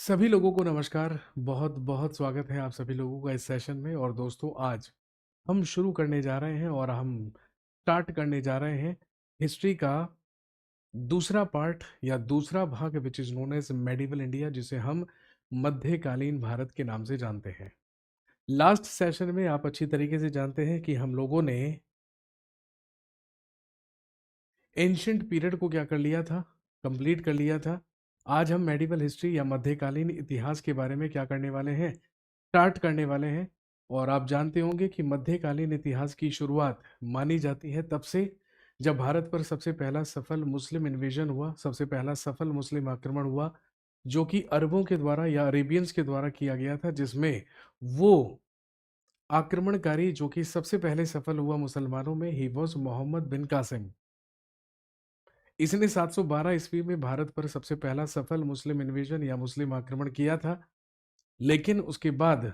सभी लोगों को नमस्कार। बहुत बहुत स्वागत है आप सभी लोगों का इस सेशन में। और दोस्तों, आज हम शुरू करने जा रहे हैं और हम स्टार्ट करने जा रहे हैं हिस्ट्री का दूसरा पार्ट या दूसरा भाग, which is known as medieval India, जिसे हम मध्यकालीन भारत के नाम से जानते हैं। लास्ट सेशन में आप अच्छी तरीके से जानते हैं कि हम लोगों ने एंशियंट पीरियड को क्या कर लिया था, कंप्लीट कर लिया था। आज हम मेडिवल हिस्ट्री या मध्यकालीन इतिहास के बारे में क्या करने वाले हैं, स्टार्ट करने वाले हैं। और आप जानते होंगे कि मध्यकालीन इतिहास की शुरुआत मानी जाती है तब से जब भारत पर सबसे पहला सफल मुस्लिम इन्वेजन हुआ, सबसे पहला सफल मुस्लिम आक्रमण हुआ, जो कि अरबों के द्वारा या अरेबियंस के द्वारा किया गया था, जिसमें वो आक्रमणकारी जो कि सबसे पहले सफल हुआ मुसलमानों में, ही वॉज मोहम्मद बिन कासिम। इसने 712 ईस्वी में भारत पर सबसे पहला सफल मुस्लिम इन्वेजन या मुस्लिम आक्रमण किया था। लेकिन उसके बाद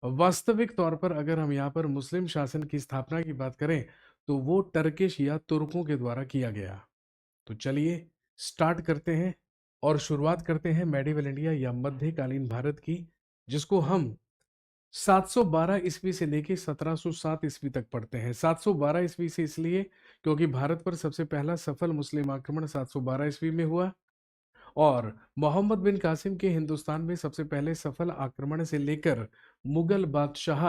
वास्तविक तौर पर अगर हम यहाँ पर मुस्लिम शासन की स्थापना की बात करें तो वो टर्किश या तुर्कों के द्वारा किया गया। तो चलिए स्टार्ट करते हैं और शुरुआत करते हैं मेडिवल इंडिया या मध्यकालीन भारत की, जिसको हम 712 ईस्वी से लेके 1707 ईस्वी तक पढ़ते हैं। 712 ईस्वी से इसलिए क्योंकि भारत पर सबसे पहला सफल मुस्लिम आक्रमण 712 ईस्वी में हुआ, और मोहम्मद बिन कासिम के हिंदुस्तान में सबसे पहले सफल आक्रमण से लेकर मुगल बादशाह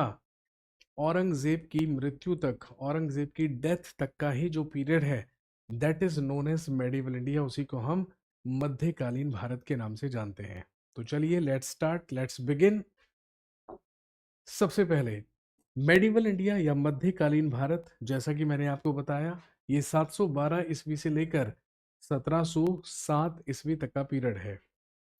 औरंगजेब की मृत्यु तक, औरंगजेब की डेथ तक का ही जो पीरियड है, that is known as medieval India. उसी को हम मध्यकालीन भारत के नाम से जानते हैं। तो चलिए लेट्स स्टार्ट, लेट्स बिगिन। सबसे पहले मेडिवल इंडिया या मध्यकालीन भारत, जैसा कि मैंने आपको बताया, ये 712 ईस्वी से लेकर 1707 ईस्वी तक का पीरियड है।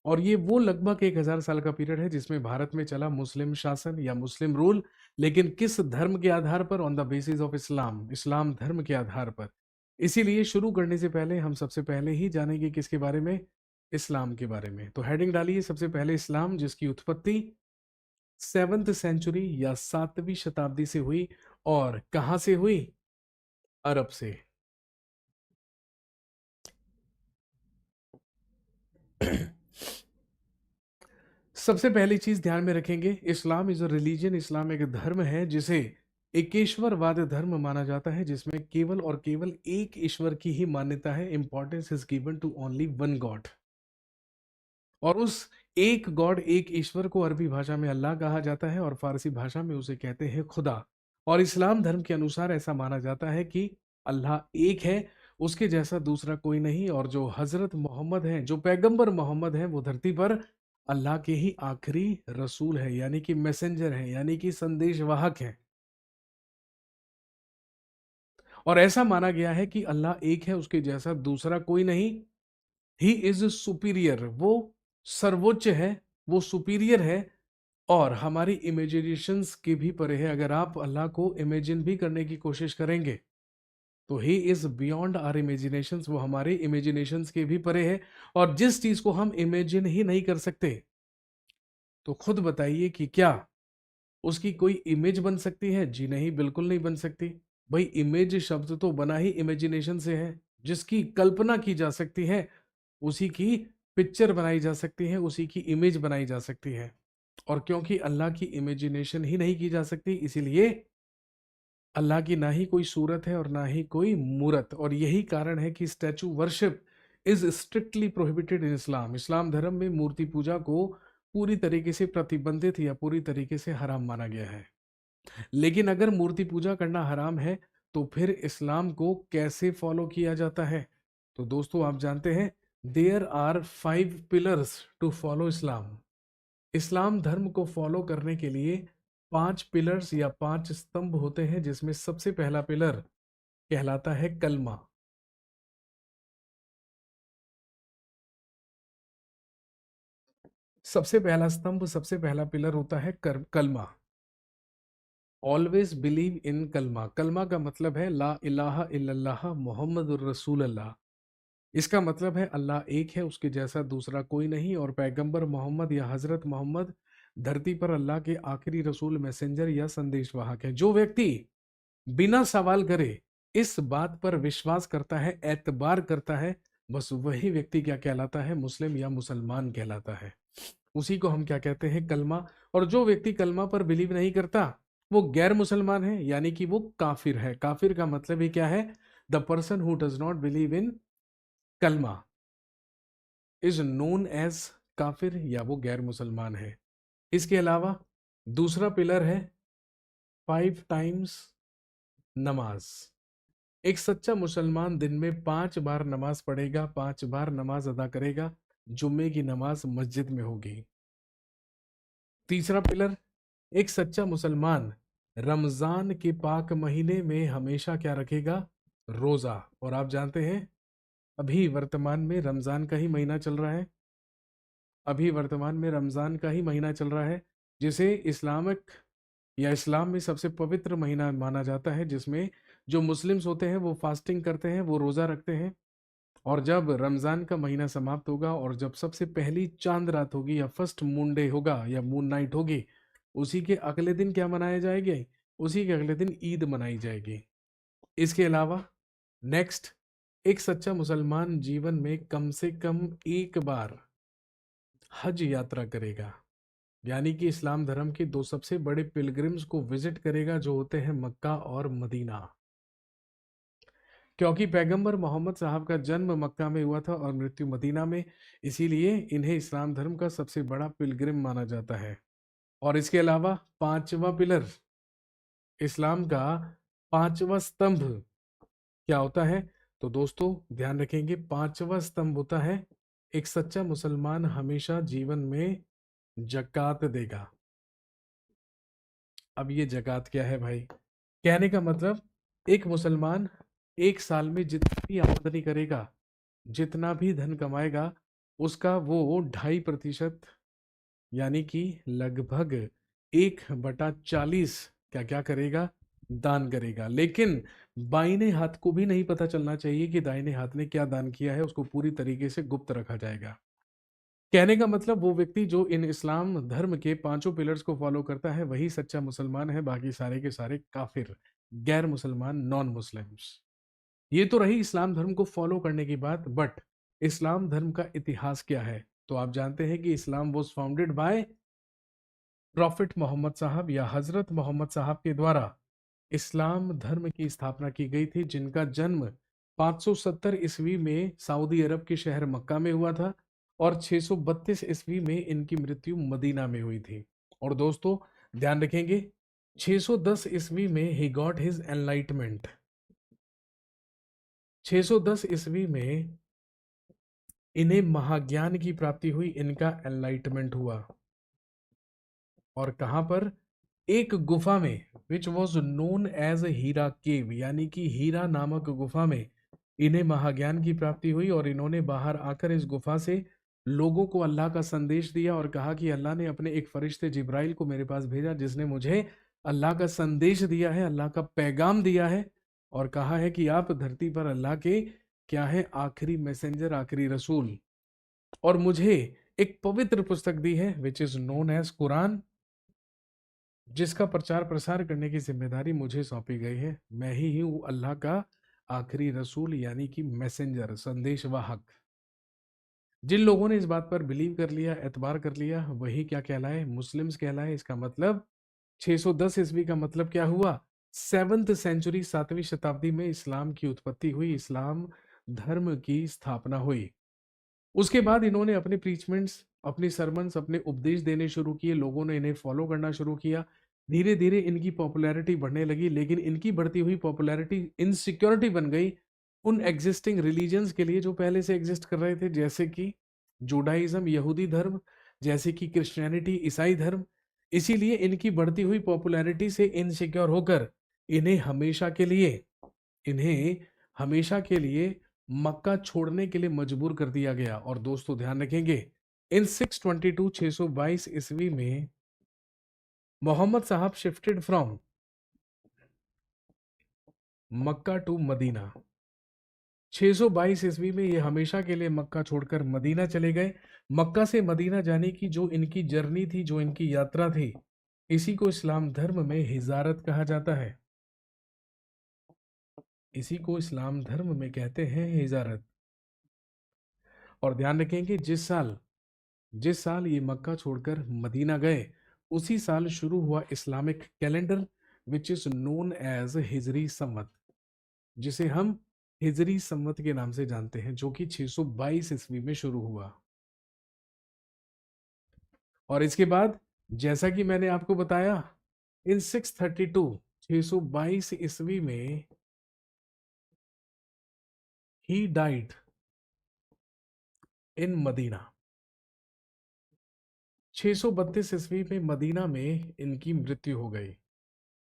और ये वो लगभग 1000 साल का पीरियड है जिसमें भारत में चला मुस्लिम शासन या मुस्लिम रूल। लेकिन किस धर्म के आधार पर? On the basis of Islam, Islam धर्म के आधार पर। इसीलिए शुरू करने से पहले हम सबसे पहले ही जानेंगे किसके बारे में? इस्लाम के बारे में। तो हेडिंग डालिए सबसे पहले इस्लाम, जिसकी उत्पत्ति 7th सेंचुरी या 7वीं शताब्दी से हुई। और कहां से हुई? अरब से। सबसे पहली चीज ध्यान में रखेंगे, इस्लाम इज अ रिलीजन। इस्लाम एक धर्म है जिसे एकेश्वरवाद धर्म माना जाता है, जिसमें केवल और केवल एक ईश्वर की ही मान्यता है। Importance is given to only one God. और उस एक गॉड, एक ईश्वर को अरबी भाषा में अल्लाह कहा जाता है और फारसी भाषा में उसे कहते हैं खुदा। और इस्लाम धर्म के अनुसार ऐसा माना जाता है कि अल्लाह एक है, उसके जैसा दूसरा कोई नहीं। और जो हजरत मोहम्मद हैं, जो पैगंबर मोहम्मद हैं, वो धरती पर अल्लाह के ही आखिरी रसूल है, यानी कि मैसेंजर है, यानी कि संदेशवाहक है। और ऐसा माना गया है कि अल्लाह एक है, उसके जैसा दूसरा कोई नहीं। ही इज सुपीरियर, वो सर्वोच्च है, वो सुपीरियर है और हमारी इमेजिनेशंस के भी परे है। अगर आप अल्लाह को इमेजिन भी करने की कोशिश करेंगे तो he is beyond our imaginations, वो हमारे इमेजिनेशंस के भी परे है। और जिस चीज को हम इमेजिन ही नहीं कर सकते, तो खुद बताइए कि क्या उसकी कोई इमेज बन सकती है? जी नहीं, बिल्कुल नहीं बन सकती। भाई, इमेज शब्द तो बना ही इमेजिनेशन से है। जिसकी कल्पना की जा सकती है उसी की पिक्चर बनाई जा सकती है, उसी की इमेज बनाई जा सकती है। और क्योंकि अल्लाह की इमेजिनेशन ही नहीं की जा सकती, इसीलिए अल्लाह की ना ही कोई सूरत है और ना ही कोई मूरत। और यही कारण है कि statue worship is strictly prohibited in Islam. Islam धर्म में मूर्ति पूजा को पूरी तरीके से प्रतिबंधित या पूरी तरीके से हराम माना गया है। लेकिन अगर मूर्ति पूजा करना हराम है तो फिर इस्लाम को कैसे फॉलो किया जाता है? तो दोस्तों, आप जानते हैं there are 5 pillars to follow Islam. Islam धर्म को फॉलो करने के लिए 5 पिलर्स या 5 स्तंभ होते हैं, जिसमें सबसे पहला पिलर कहलाता है कलमा। सबसे पहला स्तंभ, सबसे पहला पिलर होता है कलमा। ऑलवेज बिलीव इन कलमा। कलमा का मतलब है ला इलाहा इल्लल्लाह मोहम्मद रसूल अल्लाह। इसका मतलब है अल्लाह एक है, उसके जैसा दूसरा कोई नहीं। और पैगंबर मोहम्मद या हजरत मोहम्मद धरती पर अल्लाह के आखिरी रसूल, मैसेंजर या संदेशवाहक है। जो व्यक्ति बिना सवाल करे इस बात पर विश्वास करता है, एतबार करता है, बस वही व्यक्ति क्या कहलाता है? मुस्लिम या मुसलमान कहलाता है। उसी को हम क्या कहते हैं, कलमा। और जो व्यक्ति कलमा पर बिलीव नहीं करता वो गैर मुसलमान है, यानी कि वो काफिर है। काफिर का मतलब ही क्या है, the person who does not believe in कलमा इज नोन एज काफिर, या वो गैर मुसलमान है। इसके अलावा दूसरा पिलर है 5 टाइम्स नमाज। एक सच्चा मुसलमान दिन में 5 बार नमाज पढ़ेगा, 5 बार नमाज अदा करेगा। जुम्मे की नमाज मस्जिद में होगी। तीसरा पिलर, एक सच्चा मुसलमान रमजान के पाक महीने में हमेशा क्या रखेगा, रोजा। और आप जानते हैं अभी वर्तमान में रमजान का ही महीना चल रहा है। अभी वर्तमान में रमजान का ही महीना चल रहा है, जिसे इस्लामिक या इस्लाम में सबसे पवित्र महीना माना जाता है, जिसमें जो मुस्लिम्स होते हैं वो फास्टिंग करते हैं, वो रोजा रखते हैं। और जब रमजान का महीना समाप्त होगा और जब सबसे पहली चांद रात होगी या फर्स्ट मून डे होगा या मून नाइट होगी, उसी के अगले दिन क्या मनाया जाएगा, उसी के अगले दिन ईद मनाई जाएगी। इसके अलावा नेक्स्ट, एक सच्चा मुसलमान जीवन में कम से कम एक बार हज यात्रा करेगा, यानी कि इस्लाम धर्म के दो सबसे बड़े पिलग्रिम्स को विजिट करेगा, जो होते हैं मक्का और मदीना। क्योंकि पैगंबर मोहम्मद साहब का जन्म मक्का में हुआ था और मृत्यु मदीना में, इसीलिए इन्हें इस्लाम धर्म का सबसे बड़ा पिलग्रिम माना जाता है। और इसके अलावा पांचवा पिलर, इस्लाम का पांचवा स्तंभ क्या होता है, तो दोस्तों ध्यान रखेंगे, पांचवा स्तंभ होता है एक सच्चा मुसलमान हमेशा जीवन में जकात देगा। अब ये जकात क्या है भाई, कहने का मतलब एक मुसलमान एक साल में जितनी भी आमदनी करेगा, जितना भी धन कमाएगा, उसका वो 2.5%, यानी कि लगभग 1/40 क्या क्या करेगा, दान करेगा। लेकिन बाईने हाथ को भी नहीं पता चलना चाहिए कि दाहिने हाथ ने क्या दान किया है, उसको पूरी तरीके से गुप्त रखा जाएगा। कहने का मतलब वो व्यक्ति जो इन इस्लाम धर्म के पांचों पिलर्स को फॉलो करता है वही सच्चा मुसलमान है, बाकी सारे के सारे काफिर, गैर मुसलमान, नॉन मुस्लिम्स। ये तो रही इस्लाम धर्म को फॉलो करने की बात, बट इस्लाम धर्म का इतिहास क्या है, तो आप जानते हैं कि Islam was founded by prophet Mohammad Sahab या हजरत मोहम्मद साहब के द्वारा इस्लाम धर्म की स्थापना की गई थी, जिनका जन्म 570 ईस्वी में सऊदी अरब के शहर मक्का में हुआ था और 632 ईस्वी में इनकी मृत्यु मदीना में हुई थी। और दोस्तों ध्यान रखेंगे, 610 ईस्वी में ही गॉट हिज एनलाइटमेंट। 610 ईस्वी में इन्हें महाज्ञान की प्राप्ति हुई, इनका एनलाइटमेंट हुआ। और कहां पर, एक गुफा में, विच वॉज नोन एज हीरा केव, यानी कि हीरा नामक गुफा में इन्हें महाज्ञान की प्राप्ति हुई। और इन्होंने बाहर आकर इस गुफा से लोगों को अल्लाह का संदेश दिया और कहा कि अल्लाह ने अपने एक फरिश्ते जिब्राइल को मेरे पास भेजा, जिसने मुझे अल्लाह का संदेश दिया है, अल्लाह का पैगाम दिया है, और कहा है कि आप धरती पर अल्लाह के क्या है, आखिरी मैसेंजर, आखिरी रसूल। और मुझे एक पवित्र पुस्तक दी है which is known as Quran, जिसका प्रचार प्रसार करने की जिम्मेदारी मुझे सौंपी गई है। मैं ही हूँ अल्लाह का आखिरी रसूल, यानी कि मैसेंजर, संदेशवाहक। जिन लोगों ने इस बात पर बिलीव कर लिया, एतबार कर लिया, वही क्या कहलाए, मुस्लिम्स कहलाए। इसका मतलब 610 ईस्वी का मतलब क्या हुआ, 7th सेंचुरी, 7वीं शताब्दी में इस्लाम की उत्पत्ति हुई, इस्लाम धर्म की स्थापना हुई। उसके बाद इन्होंने अपने प्रीचमेंट्स, अपने सरमन्स, अपने उपदेश देने शुरू किए, लोगों ने इन्हें फॉलो करना शुरू किया। धीरे धीरे इनकी पॉपुलैरिटी बढ़ने लगी, लेकिन इनकी बढ़ती हुई पॉपुलैरिटी इनसिक्योरिटी बन गई उन एग्जिस्टिंग रिलीजन्स के लिए जो पहले से एग्जिस्ट कर रहे थे, जैसे कि जुडाइज्म, यहूदी धर्म, जैसे कि क्रिश्चियनिटी, ईसाई धर्म। इसीलिए इनकी बढ़ती हुई पॉपुलैरिटी से इनसिक्योर होकर इन्हें हमेशा के लिए मक्का छोड़ने के लिए मजबूर कर दिया गया। और दोस्तों ध्यान रखेंगे, इन 622 ईस्वी में मोहम्मद साहब shifted from Mecca to Medina. 622 ईस्वी में ये हमेशा के लिए मक्का छोड़कर मदीना चले गए। मक्का से मदीना जाने की जो इनकी जर्नी थी, जो इनकी यात्रा थी, इसी को इस्लाम धर्म में हिजारत कहा जाता है। इसी को इस्लाम धर्म में कहते हैं हिजारत। और ध्यान रखेंगे, जिस साल जिस साल ये मक्का छोड़कर मदीना गए, उसी साल शुरू हुआ Islamic calendar, which is known as Hijri Samvat, जिसे हम हिजरी संवत के नाम से जानते हैं, जो कि 622 ईस्वी में शुरू हुआ। और इसके बाद, जैसा कि मैंने आपको बताया, इन 632 622 ईस्वी में ही डाइड इन मदीना। 632 ईस्वी में मदीना में इनकी मृत्यु हो गई।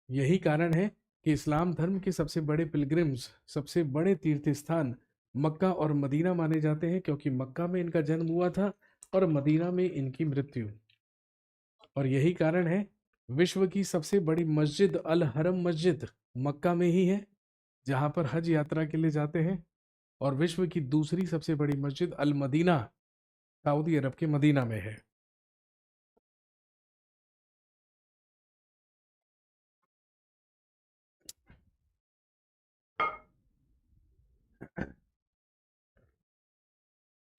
यही कारण है कि इस्लाम धर्म के सबसे बड़े पिलग्रिम्स, सबसे बड़े तीर्थ स्थान मक्का और मदीना माने जाते हैं, क्योंकि मक्का में इनका जन्म हुआ था और मदीना में इनकी मृत्यु। और यही कारण है, विश्व की सबसे बड़ी मस्जिद अल हरम मस्जिद मक्का में ही है, जहां पर हज यात्रा के लिए जाते हैं। और विश्व की दूसरी सबसे बड़ी मस्जिद अल मदीना सऊदी अरब के मदीना में है।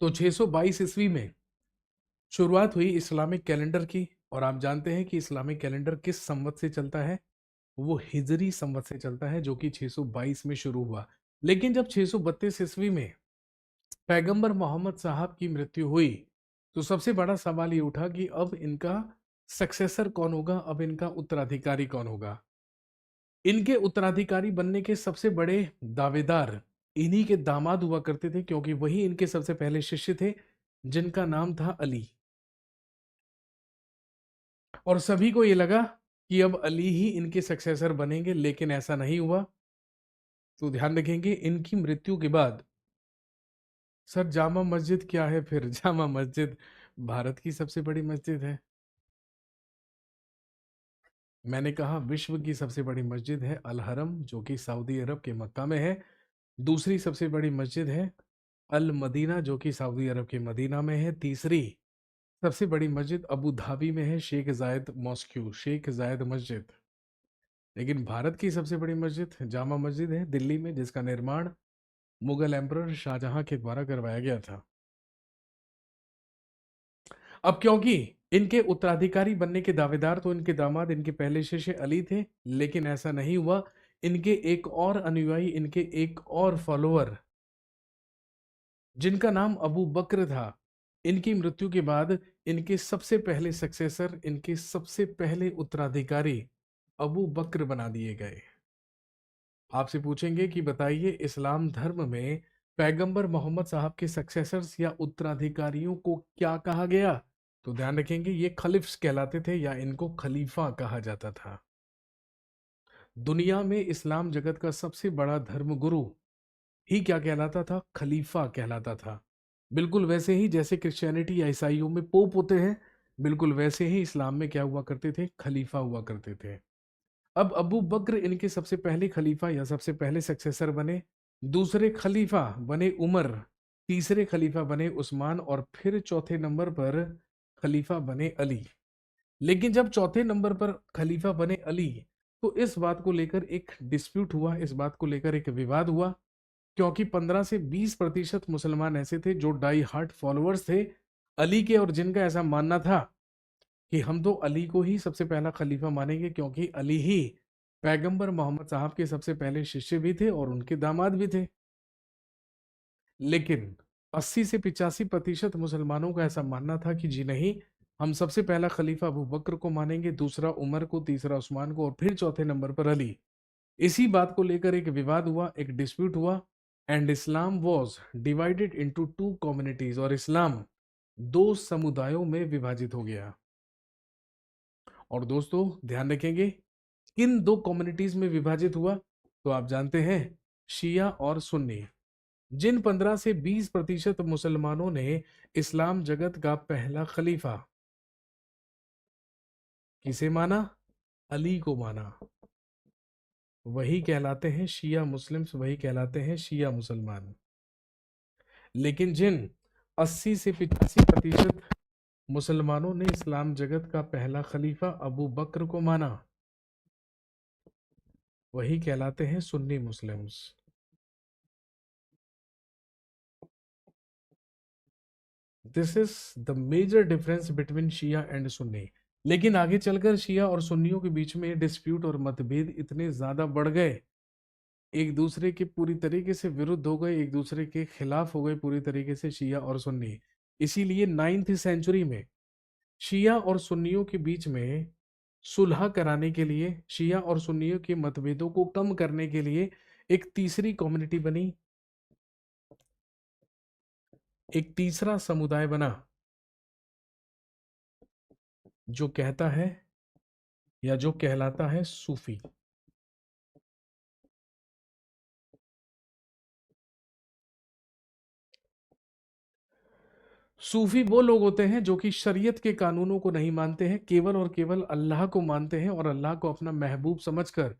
तो 622 ईस्वी में शुरुआत हुई इस्लामिक कैलेंडर की। और आप जानते हैं कि इस्लामिक कैलेंडर किस संवत से चलता है? वो हिजरी संवत से चलता है, जो कि 622 में शुरू हुआ। लेकिन जब 632 ईस्वी में पैगंबर मोहम्मद साहब की मृत्यु हुई, तो सबसे बड़ा सवाल ये उठा कि अब इनका सक्सेसर कौन होगा, अब इनका उत्तराधिकारी कौन होगा। इनके उत्तराधिकारी बनने के सबसे बड़े दावेदार इन्हीं के दामाद हुआ करते थे, क्योंकि वही इनके सबसे पहले शिष्य थे, जिनका नाम था अली। और सभी को ये लगा कि अब अली ही इनके सक्सेसर बनेंगे, लेकिन ऐसा नहीं हुआ। तो ध्यान रखेंगे, इनकी मृत्यु के बाद, सर जामा मस्जिद क्या है फिर? जामा मस्जिद भारत की सबसे बड़ी मस्जिद है। मैंने कहा विश्व की सबसे बड़ी मस्जिद है अल हरम, जो कि सऊदी अरब के मक्का में है। दूसरी सबसे बड़ी मस्जिद है अल मदीना, जो कि सऊदी अरब के मदीना में है। तीसरी सबसे बड़ी मस्जिद अबू धाबी में है, शेख जायद मॉस्क्यू, शेख जायद मस्जिद। लेकिन भारत की सबसे बड़ी मस्जिद जामा मस्जिद है दिल्ली में, जिसका निर्माण मुगल एम्परर शाहजहां के द्वारा करवाया गया था। अब क्योंकि इनके उत्तराधिकारी बनने के दावेदार तो इनके दामाद, इनके पहले शिष्य अली थे, लेकिन ऐसा नहीं हुआ। इनके एक और अनुयायी, इनके एक और फॉलोअर, जिनका नाम अबू बकर था, इनकी मृत्यु के बाद इनके सबसे पहले सक्सेसर, इनके सबसे पहले उत्तराधिकारी अबू बकर बना दिए गए। आपसे पूछेंगे कि बताइए, इस्लाम धर्म में पैगंबर मोहम्मद साहब के सक्सेसर्स या उत्तराधिकारियों को क्या कहा गया? तो ध्यान रखेंगे, ये खलीफ्स कहलाते थे, या इनको खलीफा कहा जाता था। दुनिया में इस्लाम जगत का सबसे बड़ा धर्म गुरु ही क्या कहलाता था? खलीफा कहलाता था। बिल्कुल वैसे ही जैसे क्रिश्चियनिटी या ईसाइयों में पोप होते हैं, बिल्कुल वैसे ही इस्लाम में क्या हुआ करते थे? खलीफा हुआ करते थे। अब अबू बकर इनके सबसे पहले खलीफा या सबसे पहले सक्सेसर बने। दूसरे खलीफा बने उमर, तीसरे खलीफा बने उस्मान, और फिर चौथे नंबर पर खलीफा बने अली। लेकिन जब चौथे नंबर पर खलीफा बने अली, तो इस बात को लेकर एक डिस्प्यूट हुआ, इस बात को लेकर एक विवाद हुआ, क्योंकि 15 से 20% मुसलमान ऐसे थे जो डाई हार्ट फॉलोअर्स थे अली के, और जिनका ऐसा मानना था कि हम तो अली को ही सबसे पहला खलीफा मानेंगे, क्योंकि अली ही पैगंबर मोहम्मद साहब के सबसे पहले शिष्य भी थे और उनके दामाद भी थे। लेकिन 80 से 85% मुसलमानों का ऐसा मानना था कि जी नहीं, हम सबसे पहला खलीफा अबू बकर को मानेंगे, दूसरा उमर को, तीसरा उस्मान को, और फिर चौथे नंबर पर अली। इसी बात को लेकर एक विवाद हुआ, एक डिस्प्यूट हुआ, and Islam was divided into two communities, और इस्लाम दो समुदायों में विभाजित हो गया। और दोस्तों ध्यान रखेंगे, किन दो कम्युनिटीज में विभाजित हुआ? तो आप जानते हैं, शिया और सुन्नी। जिन 15 से 20% मुसलमानों ने इस्लाम जगत का पहला खलीफा किसे माना? अली को माना, वही कहलाते हैं शिया मुस्लिम्स, वही कहलाते हैं शिया मुसलमान। लेकिन जिन 80 से 85% मुसलमानों ने इस्लाम जगत का पहला खलीफा अबू बकर को माना, वही कहलाते हैं Sunni Muslims. This is the major difference between Shia and Sunni. लेकिन आगे चलकर शिया और सुन्नियों के बीच में डिस्प्यूट और मतभेद इतने ज्यादा बढ़ गए, एक दूसरे के पूरी तरीके से विरुद्ध हो गए, एक दूसरे के खिलाफ हो गए पूरी तरीके से शिया और सुन्नी। इसीलिए 9th सेंचुरी में शिया और सुन्नियों के बीच में सुलह कराने के लिए, शिया और सुन्नियों के मतभेदों को कम करने के लिए एक तीसरी कम्युनिटी बनी, एक तीसरा समुदाय बना, जो कहता है या जो कहलाता है सूफी। सूफी वो लोग होते हैं जो कि शरीयत के कानूनों को नहीं मानते हैं, केवल और केवल अल्लाह को मानते हैं और अल्लाह को अपना महबूब समझकर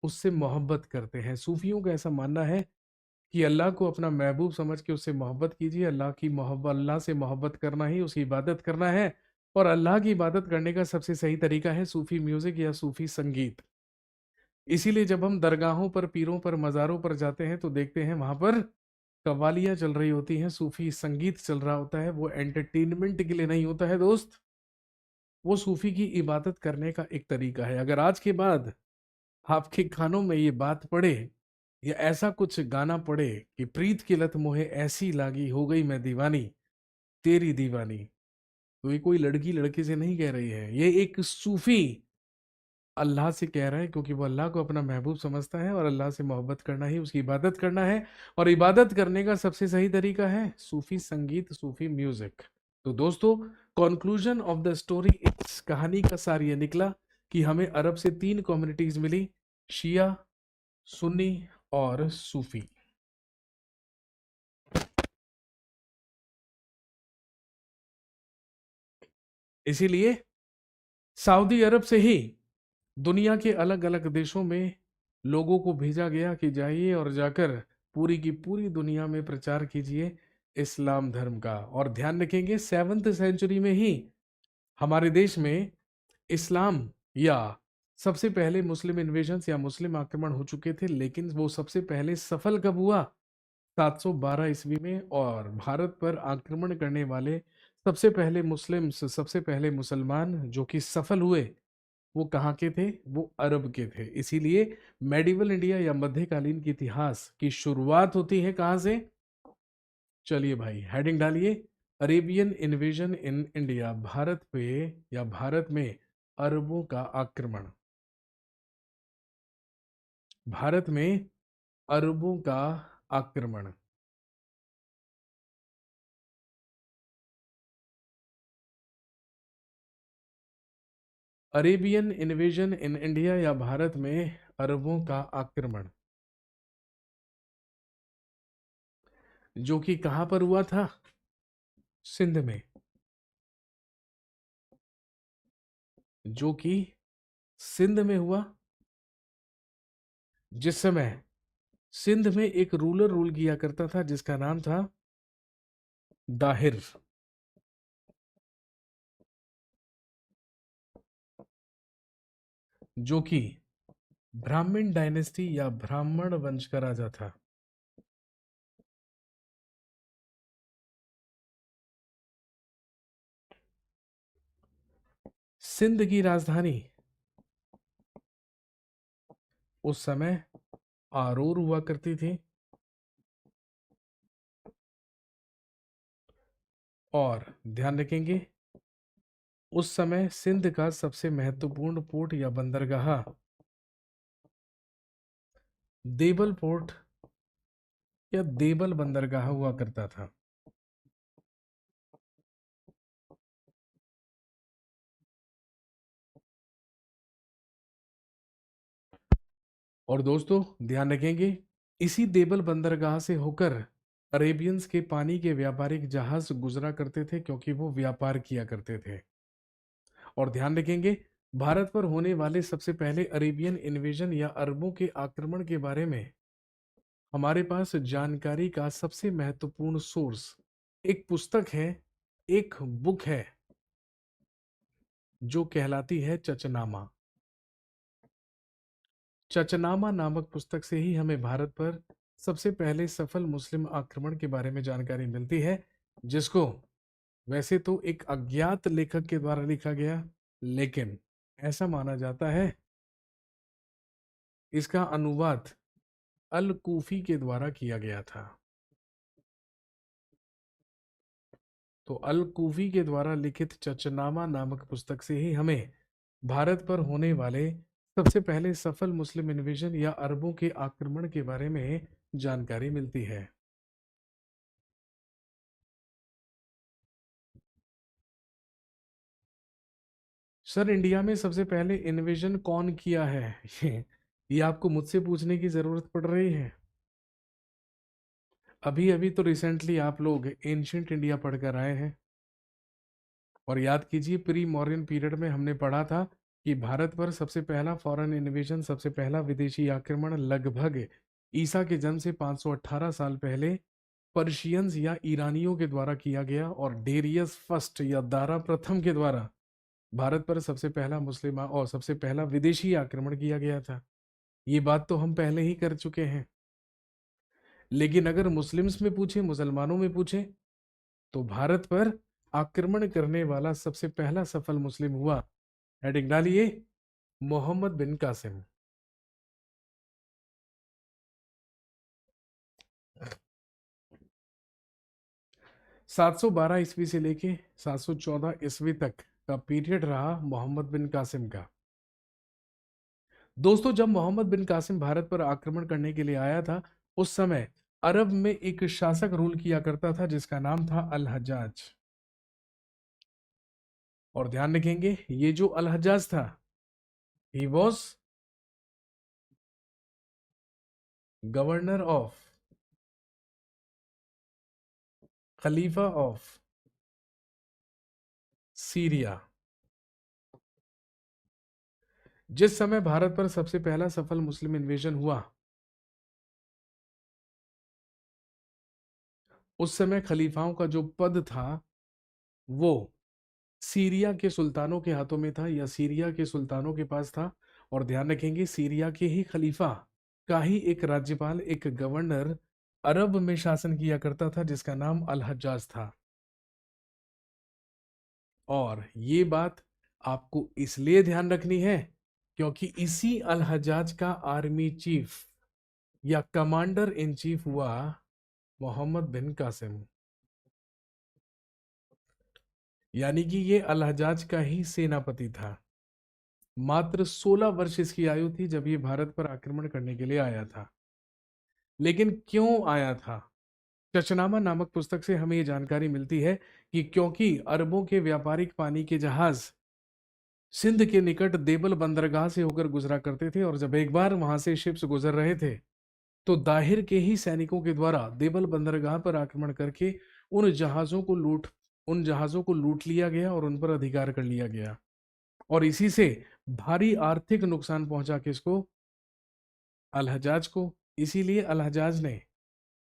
उससे मोहब्बत करते हैं। सूफियों का ऐसा मानना है कि अल्लाह को अपना महबूब समझ के उससे मोहब्बत कीजिए। अल्लाह की मोहब्बत, अल्लाह से मोहब्बत करना ही उसकी इबादत करना है। और अल्लाह की इबादत करने का सबसे सही तरीका है सूफी म्यूजिक या सूफी संगीत। इसीलिए जब हम दरगाहों पर, पीरों पर, मज़ारों पर जाते हैं तो देखते हैं वहां पर कव्वालियाँ चल रही होती हैं, सूफी संगीत चल रहा होता है। वो एंटरटेनमेंट के लिए नहीं होता है दोस्त, वो सूफी की इबादत करने का एक तरीका है। अगर आज के बाद आपके कानों में ये बात पड़े या ऐसा कुछ गाना पड़े कि प्रीत की लत मोहे ऐसी लागी, हो गई मैं दीवानी, तेरी दीवानी, तो ये कोई लड़की लड़के से नहीं कह रही है, ये एक सूफी अल्लाह से कह रहा है, क्योंकि वो अल्लाह को अपना महबूब समझता है और अल्लाह से मोहब्बत करना ही उसकी इबादत करना है। और इबादत करने का सबसे सही तरीका है सूफी संगीत, सूफी म्यूजिक। तो दोस्तों, कंक्लूजन ऑफ द स्टोरी, इस कहानी का सार ये निकला कि हमें अरब से 3 कम्युनिटीज मिली, शिया, सुन्नी और सूफी। इसीलिए सऊदी अरब से ही दुनिया के अलग अलग देशों में लोगों को भेजा गया कि जाइए और जाकर पूरी की पूरी दुनिया में प्रचार कीजिए इस्लाम धर्म का। और ध्यान रखेंगे 7th सेंचुरी में ही हमारे देश में इस्लाम या सबसे पहले मुस्लिम इन्वेजन या मुस्लिम आक्रमण हो चुके थे, लेकिन वो सबसे पहले सफल कब हुआ? 712 ईस्वी में। और भारत पर आक्रमण करने वाले सबसे पहले मुस्लिम, सबसे पहले मुसलमान जो कि सफल हुए, वो कहाँ के थे? वो अरब के थे। इसीलिए मेडिवल इंडिया या मध्यकालीन के इतिहास की शुरुआत होती है कहाँ से? चलिए भाई, हेडिंग डालिए, अरेबियन इन्वेजन इन इंडिया, भारत पे या भारत में अरबों का आक्रमण, भारत में अरबों का आक्रमण। अरेबियन इन्वेजन इन इंडिया या भारत में अरबों का आक्रमण, जो कि कहां पर हुआ था? सिंध में। जो कि सिंध में हुआ, जिस समय सिंध में एक रूलर रूल किया करता था जिसका नाम था दाहिर। जो कि ब्राह्मण डायनेस्टी या ब्राह्मण वंश का राजा था। सिंध की राजधानी उस समय आरोर हुआ करती थी। और ध्यान रखेंगे, उस समय सिंध का सबसे महत्वपूर्ण पोर्ट या बंदरगाह देवल पोर्ट या देवल बंदरगाह हुआ करता था। और दोस्तों ध्यान रखेंगे, इसी देवल बंदरगाह से होकर अरेबियंस के पानी के व्यापारिक जहाज गुजरा करते थे, क्योंकि वो व्यापार किया करते थे। और ध्यान रखेंगे, भारत पर होने वाले सबसे पहले अरेबियन इन्वेजन या अरबों के आक्रमण के बारे में हमारे पास जानकारी का सबसे महत्वपूर्ण सोर्स एक पुस्तक है, एक बुक है, जो कहलाती है चचनामा। चचनामा नामक पुस्तक से ही हमें भारत पर सबसे पहले सफल मुस्लिम आक्रमण के बारे में जानकारी मिलती है, जिसको वैसे तो एक अज्ञात लेखक के द्वारा लिखा गया, लेकिन ऐसा माना जाता है इसका अनुवाद अल कूफी के द्वारा किया गया था। तो अल कूफी के द्वारा लिखित चचनामा नामक पुस्तक से ही हमें भारत पर होने वाले सबसे पहले सफल मुस्लिम इन्वेजन या अरबों के आक्रमण के बारे में जानकारी मिलती है। सर, इंडिया में सबसे पहले इन्वेजन कौन किया है? ये आपको मुझसे पूछने की जरूरत पड़ रही है? अभी अभी तो रिसेंटली आप लोग एंशियंट इंडिया पढ़कर आए हैं, और याद कीजिए प्री मॉडर्न पीरियड में हमने पढ़ा था कि भारत पर सबसे पहला फॉरेन इन्वेजन, सबसे पहला विदेशी आक्रमण लगभग ईसा के जन्म से 518 साल पहले पर्शियंस या ईरानियों के द्वारा किया गया, और डेरियस फर्स्ट या दारा प्रथम के द्वारा भारत पर सबसे पहला मुस्लिम और सबसे पहला विदेशी आक्रमण किया गया था। ये बात तो हम पहले ही कर चुके हैं। लेकिन अगर मुस्लिम्स में पूछे, मुसलमानों में पूछे, तो भारत पर आक्रमण करने वाला सबसे पहला सफल मुस्लिम हुआ, हेडिंग डालिए, मोहम्मद बिन कासिम। 712 ईस्वी से लेके 714 ईस्वी तक का पीरियड रहा मोहम्मद बिन कासिम का। दोस्तों, जब मोहम्मद बिन कासिम भारत पर आक्रमण करने के लिए आया था, उस समय अरब में एक शासक रूल किया करता था जिसका नाम था अल हज्जाज। और ध्यान रखेंगे, ये जो अल हज्जाज था, he was governor of, Khalifa of Syria. जिस समय भारत पर सबसे पहला सफल मुस्लिम इन्वेजन हुआ, उस समय खलीफाओं का जो पद था वो सीरिया के सुल्तानों के हाथों में था, या सीरिया के सुल्तानों के पास था। और ध्यान रखेंगे, सीरिया के ही खलीफा का ही एक राज्यपाल, एक गवर्नर अरब में शासन किया करता था जिसका नाम अल हज्जाज था। और ये बात आपको इसलिए ध्यान रखनी है क्योंकि इसी अल हज्जाज का आर्मी चीफ या कमांडर इन चीफ हुआ मोहम्मद बिन कासिम। यानी कि ये अल हज्जाज का ही सेनापति था। मात्र 16 वर्ष इसकी आयु थी जब ये भारत पर आक्रमण करने के लिए आया था। लेकिन क्यों आया था? चचनामा नामक पुस्तक से हमें ये जानकारी मिलती है कि क्योंकि अरबों के व्यापारिक पानी के जहाज सिंध के निकट देवल बंदरगाह से होकर गुजरा करते थे, और जब एक बार वहां से शिप्स गुजर रहे थे तो दाहिर के ही सैनिकों के द्वारा देवल बंदरगाह पर आक्रमण करके उन जहाजों को लूट उन जहाजों को लूट लिया गया और उन पर अधिकार कर लिया गया। और इसी से भारी आर्थिक नुकसान पहुंचा किसको? अल हज्जाज को। इसीलिए अल हज्जाज ने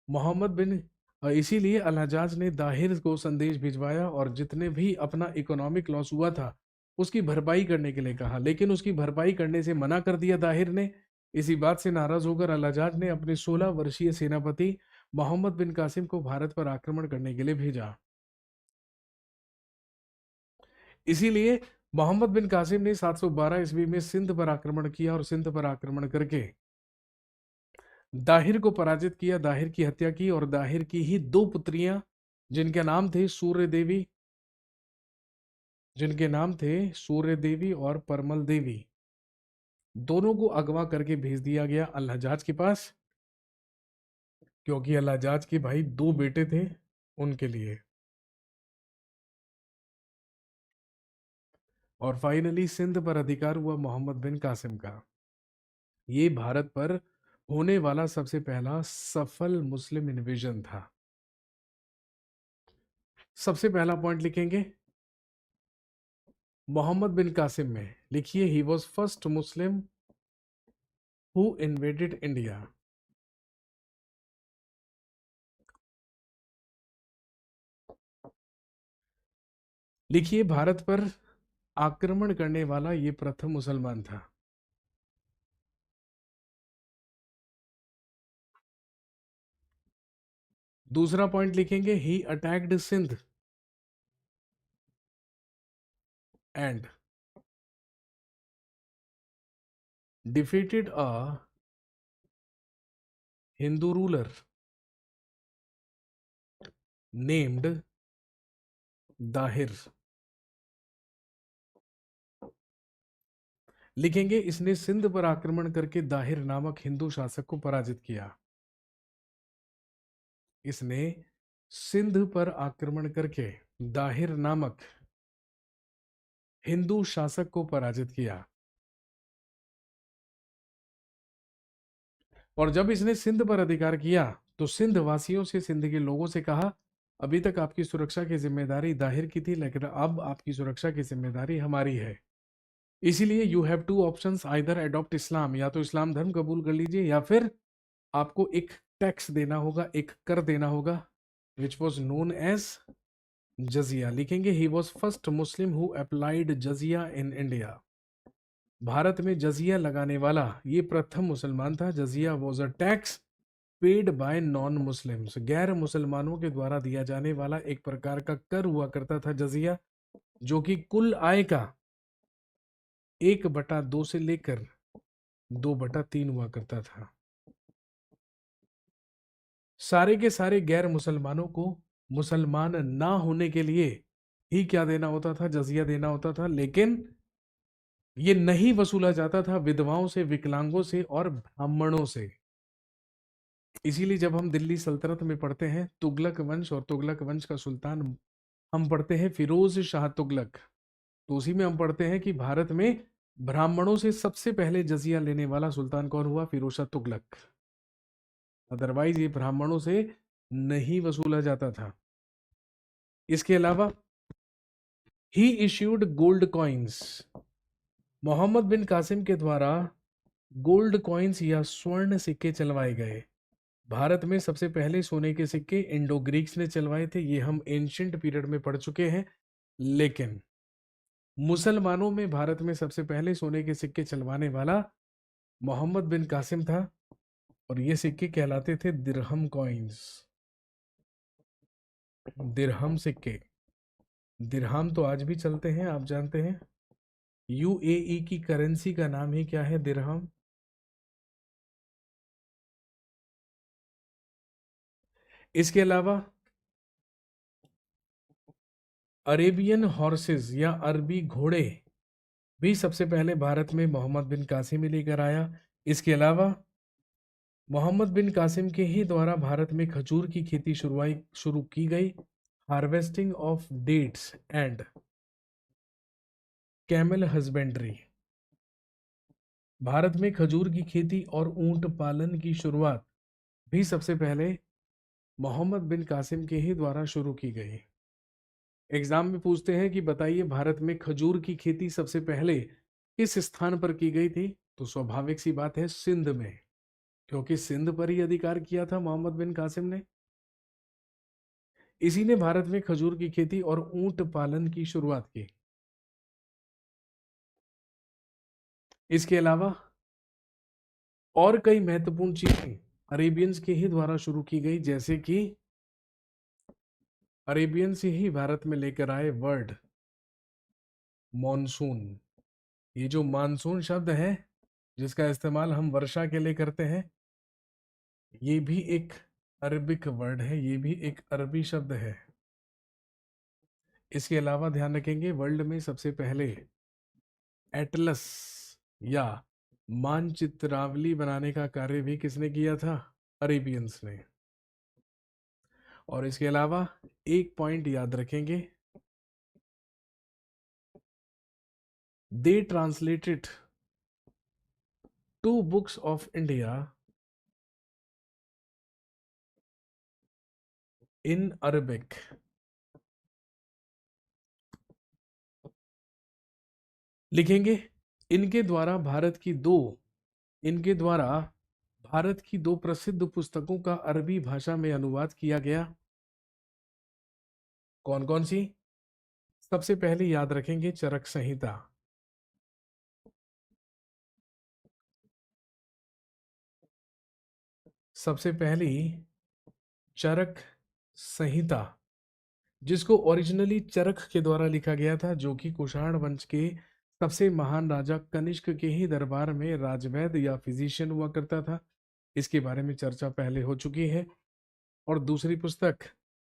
मोहम्मद बिन इसीलिए अल हज्जाज ने दाहिर को संदेश भिजवाया और जितने भी अपना इकोनॉमिक लॉस हुआ था उसकी भरपाई करने के लिए कहा, लेकिन उसकी भरपाई करने से मना कर दिया दाहिर ने। इसी बात से नाराज होकर अल हज्जाज ने अपने 16 वर्षीय सेनापति मोहम्मद बिन कासिम को भारत पर आक्रमण करने के लिए भेजा। इसीलिए मोहम्मद बिन कासिम ने 712 ईस्वी में सिंध पर आक्रमण किया, और सिंध पर आक्रमण करके दाहिर को पराजित किया, दाहिर की हत्या की, और दाहिर की ही दो पुत्रियां जिनके नाम थे सूर्य देवी और परमल देवी, दोनों को अगवा करके भेज दिया गया अल हज्जाज के पास, क्योंकि अल हज्जाज के भाई दो बेटे थे उनके लिए। और फाइनली सिंध पर अधिकार हुआ मोहम्मद बिन कासिम का। ये भारत पर होने वाला सबसे पहला सफल मुस्लिम इन्वेजन था। सबसे पहला पॉइंट लिखेंगे मोहम्मद बिन कासिम में, लिखिए ही was first Muslim who invaded India. लिखिए भारत पर आक्रमण करने वाला ये प्रथम मुसलमान था। दूसरा पॉइंट लिखेंगे he attacked Sindh and defeated a Hindu ruler named Dahir. लिखेंगे इसने सिंध पर आक्रमण करके दाहिर नामक हिंदू शासक को पराजित किया। इसने सिंध पर आक्रमण करके दाहिर नामक हिंदू शासक को पराजित किया। और जब इसने सिंध पर अधिकार किया तो सिंध वासियों से, सिंध के लोगों से कहा, अभी तक आपकी सुरक्षा की जिम्मेदारी दाहिर की थी, लेकिन अब आपकी सुरक्षा की जिम्मेदारी हमारी है। इसीलिए you have two options, either adopt Islam, या तो इस्लाम धर्म कबूल कर लीजिए, या फिर आपको एक टैक्स देना होगा, एक कर देना होगा, which was known as jizya. लिखेंगे he was first Muslim who applied jizya in India. भारत में जजिया लगाने वाला ये प्रथम मुसलमान था। Jizya was a tax paid by non Muslims. गैर मुसलमानों के द्वारा दिया जाने वाला एक प्रकार का कर हुआ करता था जजिया, जो कि कुल आय का 1/2 से लेकर 2/3 हुआ करता था। सारे के सारे गैर मुसलमानों को मुसलमान ना होने के लिए ही क्या देना होता था, जजिया देना होता था। लेकिन ये नहीं वसूला जाता था विधवाओं से, विकलांगों से और ब्राह्मणों से। इसीलिए जब हम दिल्ली सल्तनत में पढ़ते हैं तुगलक वंश, और तुगलक वंश का सुल्तान हम पढ़ते हैं फिरोज शाह तुगलक, तो उसी में हम पढ़ते हैं कि भारत में ब्राह्मणों से सबसे पहले जजिया लेने वाला सुल्तान कौन हुआ? फिरोज शाह तुगलक। अदरवाइज ये ब्राह्मणों से नहीं वसूला जाता था। इसके अलावा ही issued gold coins. Mohammad bin Qasim के द्वारा गोल्ड कॉइन्स या स्वर्ण सिक्के चलवाए गए। भारत में सबसे पहले सोने के सिक्के इंडो ग्रीक्स ने चलवाए थे, ये हम एंशियंट पीरियड में पढ़ चुके हैं। लेकिन मुसलमानों में भारत में सबसे पहले सोने के सिक्के चलवाने वाला मोहम्मद बिन कासिम था, और ये सिक्के कहलाते थे दिरहम कॉइन्स। दिरहम सिक्के, दिरहम तो आज भी चलते हैं, आप जानते हैं। यूएई की करेंसी का नाम ही क्या है? दिरहम। इसके अलावा अरेबियन हॉर्सेस या अरबी घोड़े भी सबसे पहले भारत में मोहम्मद बिन कासिम ही लेकर आया। इसके अलावा मोहम्मद बिन कासिम के ही द्वारा भारत में खजूर की खेती शुरू की गई। Harvesting of dates and camel husbandry. Bharat में खजूर की खेती और ऊंट पालन की शुरुआत भी सबसे पहले मोहम्मद बिन कासिम के ही द्वारा शुरू की गई। एग्जाम में पूछते हैं कि बताइए भारत में खजूर की खेती सबसे पहले किस स्थान पर की गई थी? तो स्वाभाविक सी बात है, सिंध में, क्योंकि सिंध पर ही अधिकार किया था मोहम्मद बिन कासिम ने। इसी ने भारत में खजूर की खेती और ऊंट पालन की शुरुआत की। इसके अलावा और कई महत्वपूर्ण चीजें अरेबियंस के ही द्वारा शुरू की गई, जैसे कि अरेबियन से ही भारत में लेकर आए वर्ड मॉनसून। ये जो मानसून शब्द है जिसका इस्तेमाल हम वर्षा के लिए करते हैं, ये भी एक अरबिक वर्ड है, ये भी एक अरबी शब्द है। इसके अलावा ध्यान रखेंगे वर्ल्ड में सबसे पहले एटलस या मानचित्रावली बनाने का कार्य भी किसने किया था? अरेबियंस ने। और इसके अलावा एक पॉइंट याद रखेंगे, दे translated 2 books of India in Arabic। लिखेंगे इनके द्वारा भारत की दो प्रसिद्ध पुस्तकों का अरबी भाषा में अनुवाद किया गया। कौन कौन सी? सबसे पहले याद रखेंगे चरक संहिता। सबसे पहली चरक संहिता जिसको ओरिजिनली चरक के द्वारा लिखा गया था, जो कि कुषाण वंश के सबसे महान राजा कनिष्क के ही दरबार में राजवैद्य या फिजिशियन हुआ करता था। इसके बारे में चर्चा पहले हो चुकी है। और दूसरी पुस्तक,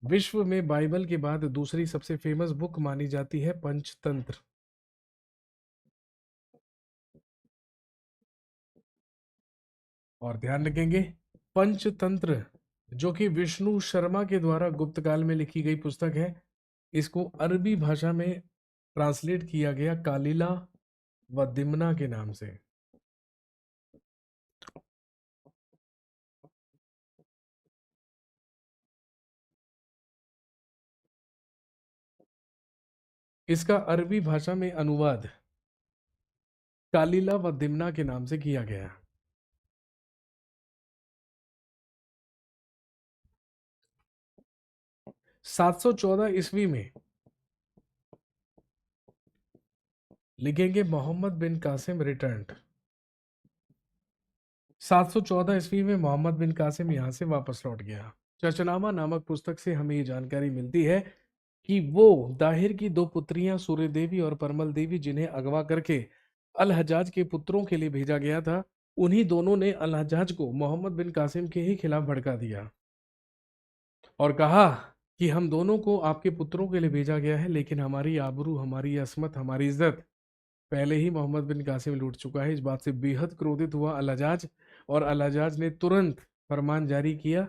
विश्व में बाइबल के बाद दूसरी सबसे फेमस बुक मानी जाती है पंचतंत्र। और ध्यान रखेंगे, पंचतंत्र जो कि विष्णु शर्मा के द्वारा गुप्त काल में लिखी गई पुस्तक है, इसको अरबी भाषा में ट्रांसलेट किया गया कालिला व दिमना के नाम से। इसका अरबी भाषा में अनुवाद कालिला व दिमना के नाम से किया गया। 714 ईस्वी में लिखेंगे मोहम्मद बिन कासिम रिटर्न्ड। 714 ईस्वी में मोहम्मद बिन कासिम यहां से वापस लौट गया। चचनामा नामक पुस्तक से हमें ये जानकारी मिलती है कि वो दाहिर की दो पुत्रियां सूर्य देवी और परमल देवी, जिन्हें अगवा करके अल हजाज के पुत्रों के लिए भेजा गया था, उन्हीं दोनों ने अल हजाज को मोहम्मद बिन कासिम के ही खिलाफ भड़का दिया और कहा कि हम दोनों को आपके पुत्रों के लिए भेजा गया है, लेकिन हमारी आबरू, हमारी असमत, हमारी इज्जत पहले ही मोहम्मद बिन कासिम लूट चुका है। इस बात से बेहद क्रोधित हुआ अल हजाज, और अल हजाज ने तुरंत फरमान जारी किया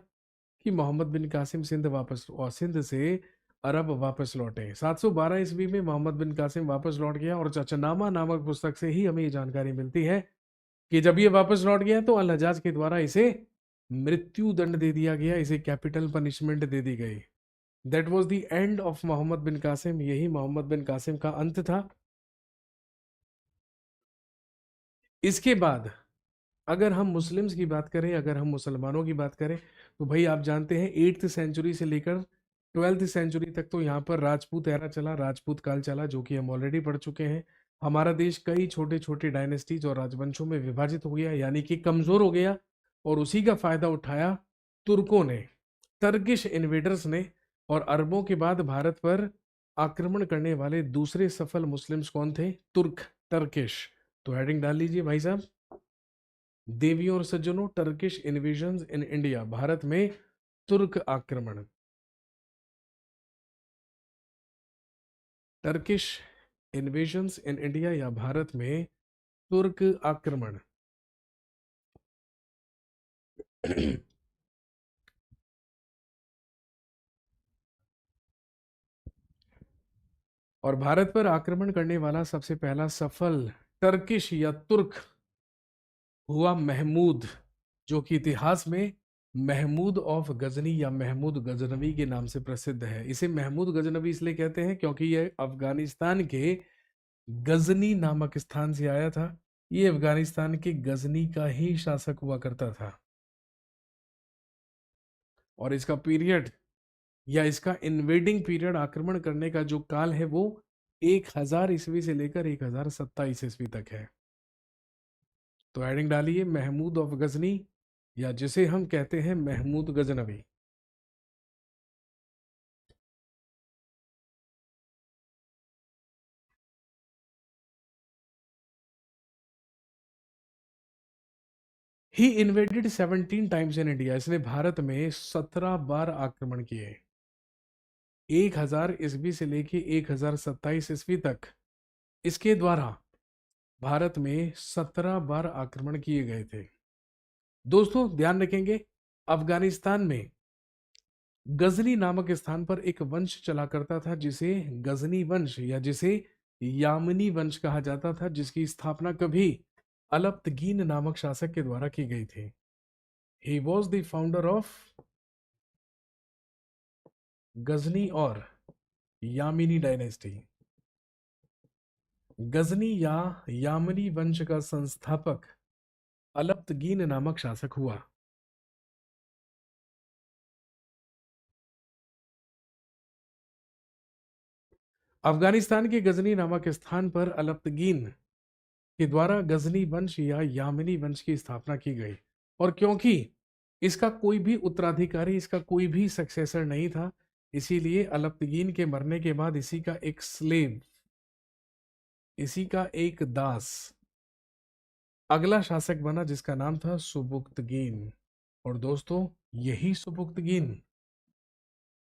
कि मोहम्मद बिन कासिम सिंध से अरब वापस लौटे। 712 ईस्वी में मोहम्मद बिन कासिम वापस लौट गया, और चचनामा नामक पुस्तक से ही हमें ये जानकारी मिलती है कि जब ये वापस लौट गया तो अल हजाज के द्वारा इसे मृत्यु दंड दे दिया गया, इसे कैपिटल पनिशमेंट दे दी गई। That was the end of Mohammad bin Qasim. यही मोहम्मद बिन कासिम का अंत था। इसके बाद अगर हम मुस्लिम्स की बात करें, अगर हम मुसलमानों की बात करें, तो भाई आप जानते हैं 8th सेंचुरी से लेकर 12th सेंचुरी तक तो यहाँ पर राजपूत एरा चला, राजपूत काल चला, जो कि हम ऑलरेडी पढ़ चुके हैं। हमारा देश कई छोटे छोटे डायनेस्टीज और राजवंशों में विभाजित हो गया, यानी कि कमजोर हो गया, और उसी का फायदा उठाया तुर्कों ने, टर्किश इन्वेडर्स ने। और अरबों के बाद भारत पर आक्रमण करने वाले दूसरे सफल मुस्लिम्स कौन थे? तुर्क, टर्किश। तो हेडिंग डाल लीजिए भाई साहब, देवियों और सज्जनों, टर्किश इन्वेजन इन इंडिया, भारत में तुर्क आक्रमण। टर्किश इन्वेजन्स इन इंडिया या भारत में तुर्क आक्रमण। और भारत पर आक्रमण करने वाला सबसे पहला सफल टर्किश या तुर्क हुआ महमूद, जो कि इतिहास में महमूद ऑफ गजनी या महमूद गजनवी के नाम से प्रसिद्ध है। इसे महमूद गजनवी इसलिए कहते हैं क्योंकि यह अफगानिस्तान के गजनी नामक स्थान से आया था। ये अफगानिस्तान के गजनी का ही शासक हुआ करता था, और इसका पीरियड या इसका इन्वेडिंग पीरियड, आक्रमण करने का जो काल है, वो 1000 ईस्वी से लेकर 1027 ईस्वी तक है। तो हेडिंग डालिए महमूद ऑफ गजनी, या जिसे हम कहते हैं महमूद गजनवी। ही इन्वेडेड 17 टाइम्स इन इंडिया। इसने भारत में 17 बार आक्रमण किए। 1000 ईस्वी से लेके 1027 ईस्वी तक इसके द्वारा भारत में 17 बार आक्रमण किए गए थे। दोस्तों ध्यान रखेंगे, अफगानिस्तान में गजनी नामक स्थान पर एक वंश चला करता था, जिसे गजनी वंश या जिसे यामनी वंश कहा जाता था, जिसकी स्थापना कभी अलप्तगीन नामक शासक के द्वारा की गई थी। He was the founder of Ghazni और यामिनी डायनेस्टी। गजनी या यामनी वंश का संस्थापक अलप्तगीन नामक शासक हुआ। अफगानिस्तान के गजनी नामक स्थान पर अलप्तगीन के द्वारा गजनी वंश या यामिनी वंश की स्थापना की गई, और क्योंकि इसका कोई भी उत्तराधिकारी, इसका कोई भी सक्सेसर नहीं था, इसीलिए अलप्तगीन के मरने के बाद इसी का एक स्लेव, इसी का एक दास अगला शासक बना, जिसका नाम था सुबुक्तगीन। और दोस्तों, यही सुबुक्तगीन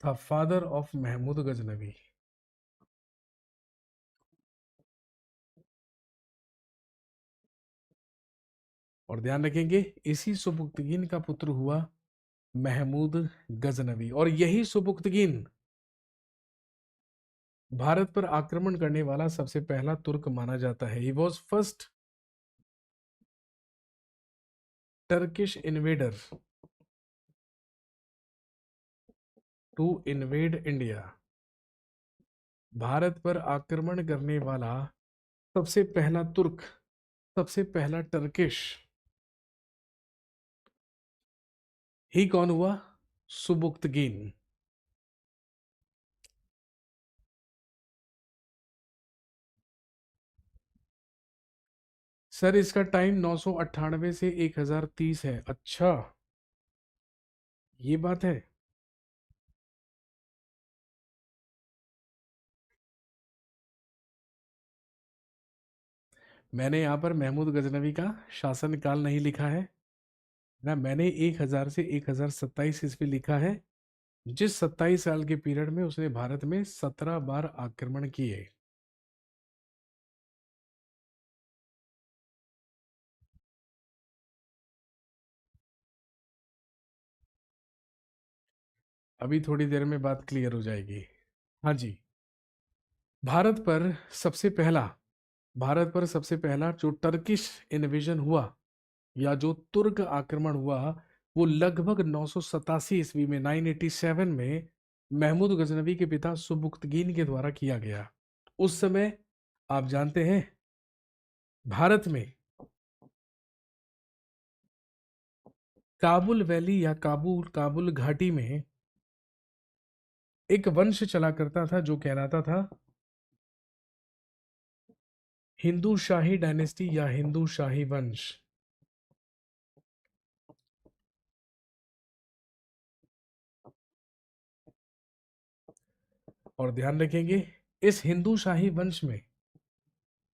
था फादर ऑफ महमूद गजनवी। और ध्यान रखेंगे, इसी सुबुक्तगीन का पुत्र हुआ महमूद गजनवी। और यही सुबुक्तगीन भारत पर आक्रमण करने वाला सबसे पहला तुर्क माना जाता है। He was first Turkish invader to invade India. Bharat पर आक्रमण करने वाला सबसे पहला तुर्क, सबसे पहला टर्किश ही कौन हुआ? सुबुक्तगीन। सर, इसका टाइम 998 से 1030 है। अच्छा, ये बात है। मैंने यहाँ पर महमूद गजनवी का शासन काल नहीं लिखा है ना, मैंने 1000 से 1027 ईस्वी लिखा है। जिस 27 साल के पीरियड में उसने भारत में 17 बार आक्रमण किए। अभी थोड़ी देर में बात क्लियर हो जाएगी। हाँ जी, भारत पर सबसे पहला भारत पर सबसे पहला जो टर्किश इन्वेजन हुआ या जो तुर्क आक्रमण हुआ, वो लगभग 987 ईस्वी में, 987 में महमूद गजनवी के पिता सुबुक्तगीन के द्वारा किया गया। उस समय आप जानते हैं, भारत में काबुल वैली या काबुल काबुल घाटी में एक वंश चला करता था जो कहलाता था हिंदू शाही डायनेस्टी या हिंदू शाही वंश। और ध्यान रखेंगे, इस हिंदू शाही वंश में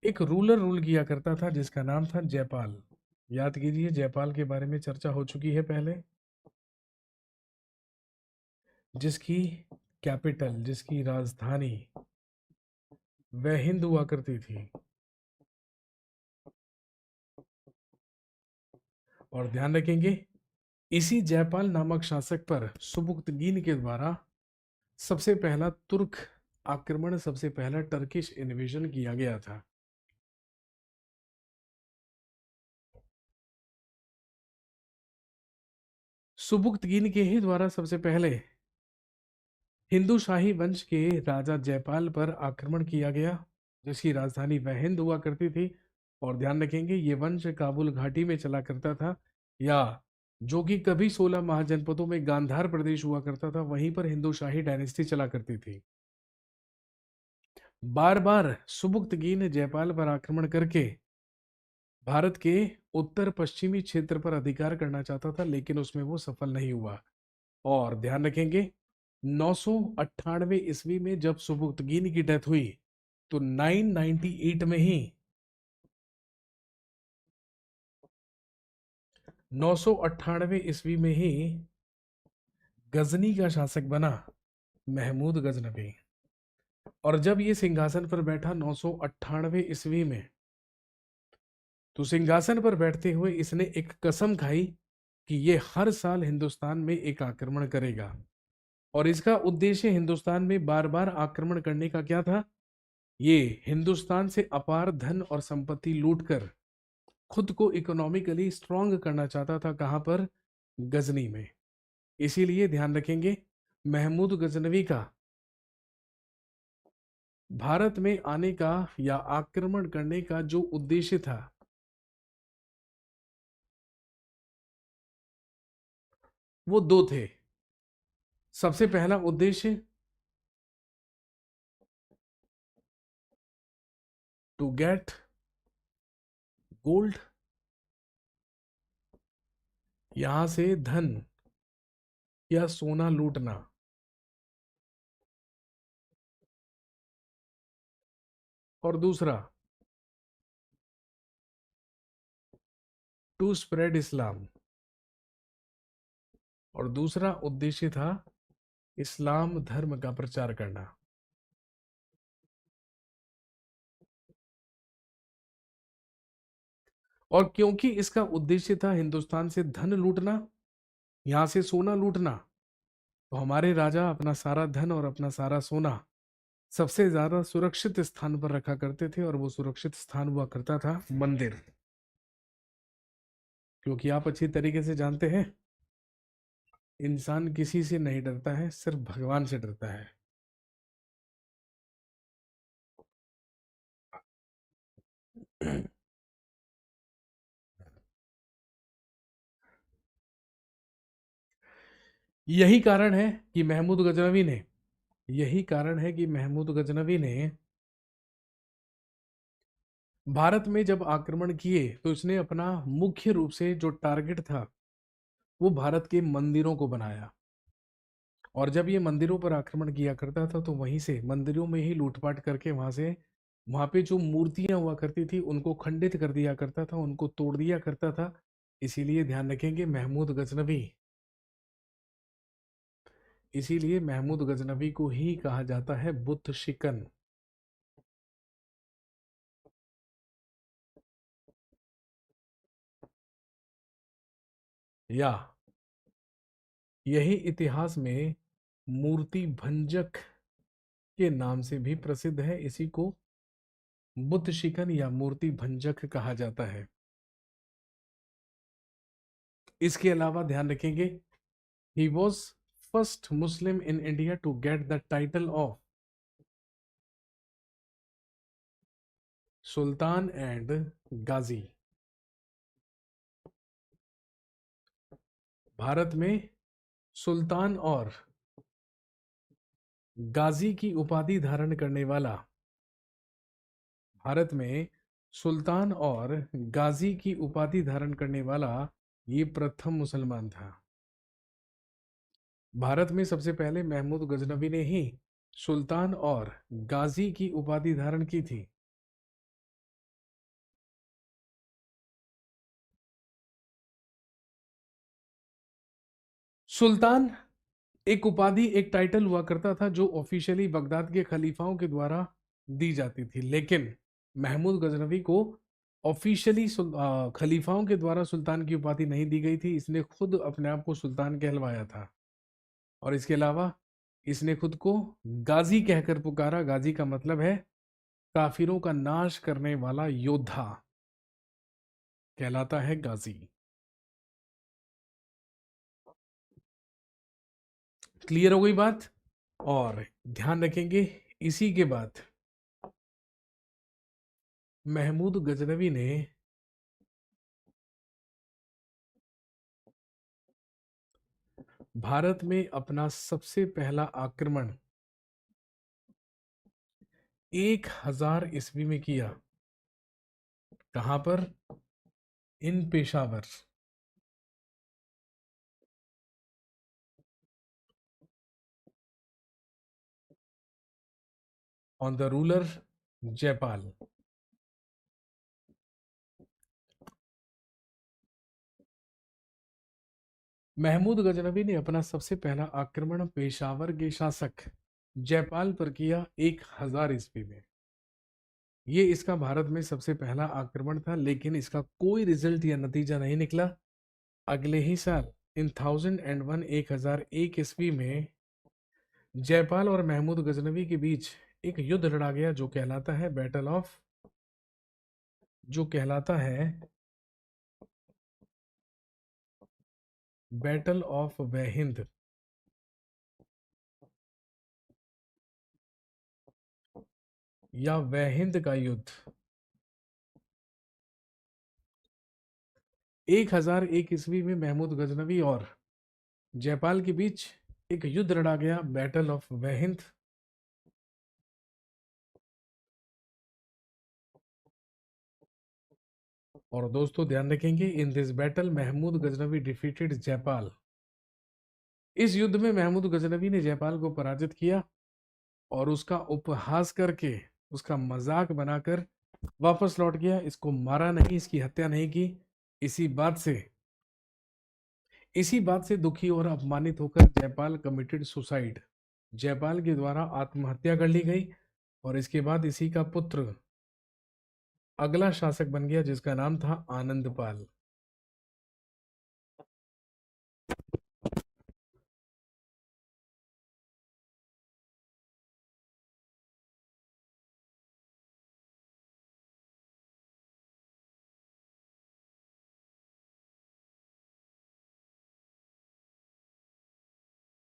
एक रूलर रूल किया करता था जिसका नाम था जयपाल। याद कीजिए, जयपाल के बारे में चर्चा हो चुकी है पहले। जिसकी कैपिटल, जिसकी राजधानी वह हिंद हुआ करती थी। और ध्यान रखेंगे, इसी जयपाल नामक शासक पर सुबुक्तगीन के द्वारा सबसे पहला तुर्क आक्रमण, सबसे पहला टर्किश इन्वेजन किया गया था। सुबुक्तगीन के ही द्वारा सबसे पहले हिंदू शाही वंश के राजा जयपाल पर आक्रमण किया गया, जिसकी राजधानी वह हिंद हुआ करती थी। और ध्यान रखेंगे, ये वंश काबुल घाटी में चला करता था, या जो कि कभी 16 महाजनपदों में गांधार प्रदेश हुआ करता था, वहीं पर हिंदू शाही डायनेस्टी चला करती थी। बार बार सुबुक्तगीन ने जयपाल पर आक्रमण करके भारत के उत्तर पश्चिमी क्षेत्र पर अधिकार करना चाहता था, लेकिन उसमें वो सफल नहीं हुआ। और ध्यान रखेंगे, 998 ईस्वी में जब सुबुक्तगीन की डेथ हुई, तो 998 में ही 998 ईस्वी में ही गजनी का शासक बना महमूद गजनवी। और जब ये सिंहासन पर बैठा 998 ईस्वी में, तो सिंहासन पर बैठते हुए इसने एक कसम खाई कि ये हर साल हिंदुस्तान में एक आक्रमण करेगा। और इसका उद्देश्य हिंदुस्तान में बार बार आक्रमण करने का क्या था? ये हिंदुस्तान से अपार धन और संपत्ति लूटकर खुद को इकोनॉमिकली स्ट्रांग करना चाहता था। कहां पर? गजनी में। इसीलिए ध्यान रखेंगे, महमूद गजनवी का भारत में आने का या आक्रमण करने का जो उद्देश्य था, वो दो थे। सबसे पहला उद्देश्य, टू गेट गोल्ड, यहां से धन या सोना लूटना। और दूसरा टू स्प्रेड इस्लाम, और दूसरा उद्देश्य था इस्लाम धर्म का प्रचार करना। और क्योंकि इसका उद्देश्य था हिंदुस्तान से धन लूटना, यहां से सोना लूटना, तो हमारे राजा अपना सारा धन और अपना सारा सोना सबसे ज्यादा सुरक्षित स्थान पर रखा करते थे, और वो सुरक्षित स्थान हुआ करता था मंदिर। क्योंकि आप अच्छी तरीके से जानते हैं, इंसान किसी से नहीं डरता है, सिर्फ भगवान से डरता है। यही कारण है कि महमूद गजनवी ने यही कारण है कि महमूद गजनवी ने भारत में जब आक्रमण किए तो इसने अपना मुख्य रूप से जो टारगेट था वो भारत के मंदिरों को बनाया। और जब ये मंदिरों पर आक्रमण किया करता था तो वहीं से मंदिरों में ही लूटपाट करके वहां पे जो मूर्तियां हुआ करती थी उनको खंडित कर दिया करता था, उनको तोड़ दिया करता था। इसीलिए ध्यान रखेंगे महमूद गजनवी, इसीलिए महमूद गजनवी को ही कहा जाता है बुत शिकन। या यही इतिहास में मूर्ति भंजक के नाम से भी प्रसिद्ध है, इसी को बुत शिकन या मूर्ति भंजक कहा जाता है। इसके अलावा ध्यान रखेंगे, he was first Muslim in India to get the title of sultan and ghazi. भारत में सुल्तान और गाजी की उपाधि धारण करने वाला, भारत में सुल्तान और गाजी की उपाधि धारण करने वाला ये प्रथम मुसलमान था। भारत में सबसे पहले महमूद गजनवी ने ही सुल्तान और गाजी की उपाधि धारण की थी। सुल्तान एक उपाधि, एक टाइटल हुआ करता था जो ऑफिशियली बगदाद के खलीफाओं के द्वारा दी जाती थी, लेकिन महमूद गजनवी को ऑफिशियली खलीफाओं के द्वारा सुल्तान की उपाधि नहीं दी गई थी। इसने खुद अपने आप को सुल्तान कहलवाया था। और इसके अलावा इसने खुद को गाजी कहकर पुकारा। गाजी का मतलब है काफिरों का नाश करने वाला योद्धा, कहलाता है गाजी। क्लियर हो गई बात? और ध्यान रखेंगे, इसी के बाद महमूद गजनवी ने भारत में अपना सबसे पहला आक्रमण 1000 ईस्वी में किया। कहां पर? In Peshawar. On the ruler Jaipal. Mahmud Ghaznavi ने अपना सबसे पहला आक्रमण पेशावर के शासक जयपाल पर किया 1000 ईस्वी में। ये इसका भारत में सबसे पहला आक्रमण था, लेकिन इसका कोई रिजल्ट या नतीजा नहीं निकला। अगले ही साल इन 1001 1001 ईस्वी में जयपाल और महमूद गजनवी के बीच एक युद्ध लड़ा गया जो कहलाता है बैटल ऑफ वहिंद। या वहिंद का युद्ध। 1001 ईस्वी में महमूद गजनवी और जयपाल के बीच एक युद्ध लड़ा गया, बैटल ऑफ वहिंद। और दोस्तों ध्यान रखेंगे, in this battle Mahmud Ghaznavi defeated Jayapal. इस युद्ध में महमूद गजनवी ने जयपाल को पराजित किया और उसका उपहास करके उसका मजाक बनाकर वापस लौट गया। इसको मारा नहीं, इसकी हत्या नहीं की। इसी बात से इसी बात से दुखी और अपमानित होकर जयपाल कमिटेड सुसाइड, जयपाल के द्वारा आत्महत्या कर ली गई। और इसके बाद इसी का पुत्र अगला शासक बन गया, जिसका नाम था आनंदपाल।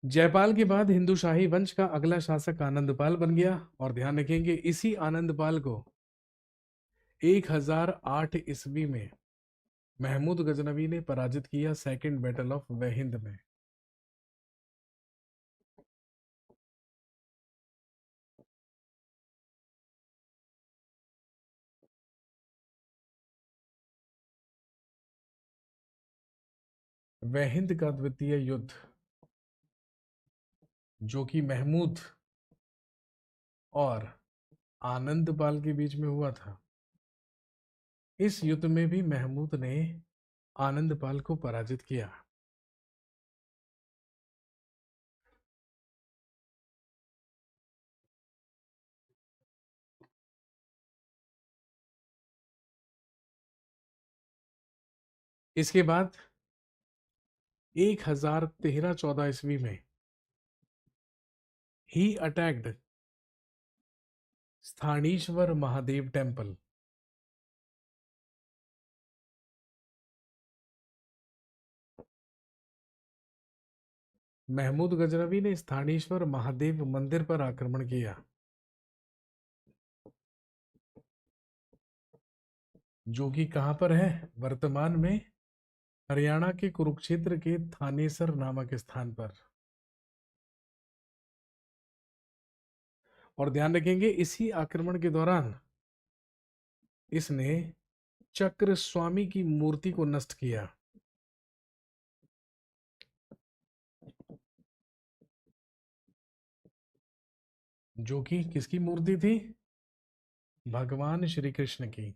जयपाल के बाद हिंदू शाही वंश का अगला शासक आनंदपाल बन गया। और ध्यान रखेंगे, इसी आनंदपाल को 1008 ईस्वी में महमूद गजनवी ने पराजित किया सेकंड बैटल ऑफ वहिंद में। वहिंद का द्वितीय युद्ध, जो कि महमूद और आनंदपाल के बीच में हुआ था, इस युद्ध में भी महमूद ने आनंदपाल को पराजित किया। इसके बाद 1013-14 ईस्वी में ही अटैक्ड स्थानीश्वर महादेव टेम्पल। महमूद गजनवी ने स्थानीश्वर महादेव मंदिर पर आक्रमण किया, जो कि कहां पर है, वर्तमान में हरियाणा के कुरुक्षेत्र के थानेसर नामक स्थान पर। और ध्यान रखेंगे, इसी आक्रमण के दौरान इसने चक्र स्वामी की मूर्ति को नष्ट किया, जो कि किसकी मूर्ति थी, भगवान श्री कृष्ण की।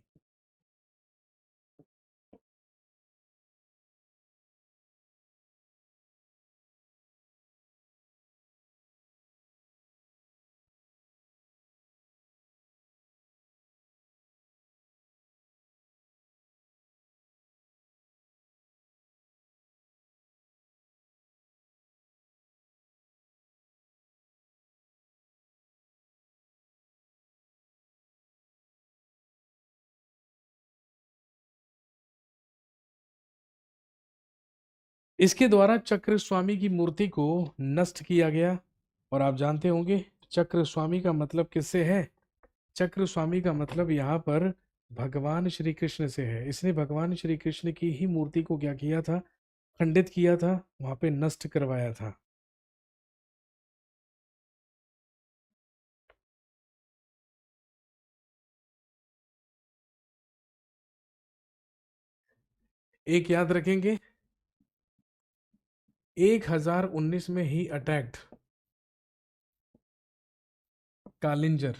इसके द्वारा चक्र स्वामी की मूर्ति को नष्ट किया गया। और आप जानते होंगे चक्र स्वामी का मतलब किससे है। चक्र स्वामी का मतलब यहाँ पर भगवान श्री कृष्ण से है। इसने भगवान श्री कृष्ण की ही मूर्ति को क्या किया था, खंडित किया था, वहां पे नष्ट करवाया था। एक याद रखेंगे, 1019 में ही अटैक्ड कालिंजर।